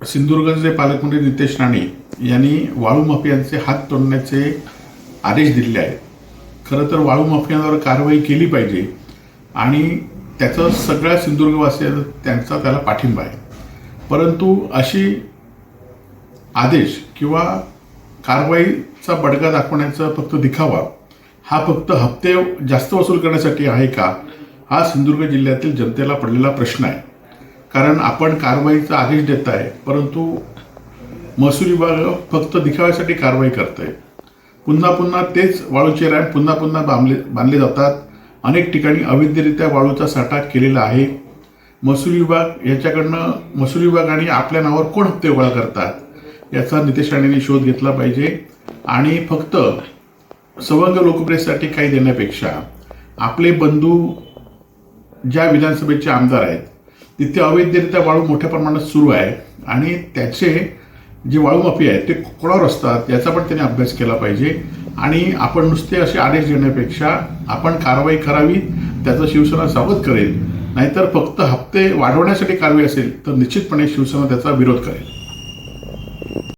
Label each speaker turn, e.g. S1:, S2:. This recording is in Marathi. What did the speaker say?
S1: सिंधुदुर्गचे पालकमंत्री नितेश राणे यांनी वाळू माफियांचे हात तोडण्याचे आदेश दिले आहेत. खरं तर वाळू माफियांवर कारवाई केली पाहिजे आणि त्याचं सगळ्या सिंधुदुर्गवासियांचा त्यांचा त्याला पाठिंबा आहे. परंतु अशी आदेश किंवा कारवाईचा बडगा दाखवण्याचा फक्त दिखावा हा फक्त हप्ते जास्त वसूल करण्यासाठी आहे का, हा सिंधुदुर्ग जिल्ह्यातील जनतेला पडलेला प्रश्न आहे. कारण आपण कारवाईचा आदेश देत आहे, परंतु महसूल विभाग फक्त दिखाव्यासाठी कारवाई करतोय. पुन्हा पुन्हा तेच वाळूचे रॅम्प पुन्हा पुन्हा बांधले जातात. अनेक ठिकाणी अवैधरित्या वाळूचा साठा केलेला आहे. महसूल विभाग आणि आपल्या नावावर कोण हप्ते गोळा करतात याचा नितेश राणेंनी शोध घेतला पाहिजे. आणि फक्त सवंग लोकप्रियतेसाठी काही देण्यापेक्षा आपले बंधू ज्या विधानसभेचे आमदार आहेत तिथे अवैधरित्या वाळू मोठ्या प्रमाणात सुरू आहे आणि त्याचे जे वाळू माफिया आहेत ते कोणावर असतात याचा पण त्यांनी अभ्यास केला पाहिजे. आणि आपण नुसते असे आदेश देण्यापेक्षा आपण कारवाई करावी, त्याचं शिवसेना स्वागत करेल. नाहीतर फक्त हप्ते वाढवण्यासाठी कारवाई असेल तर निश्चितपणे शिवसेना त्याचा विरोध करेल.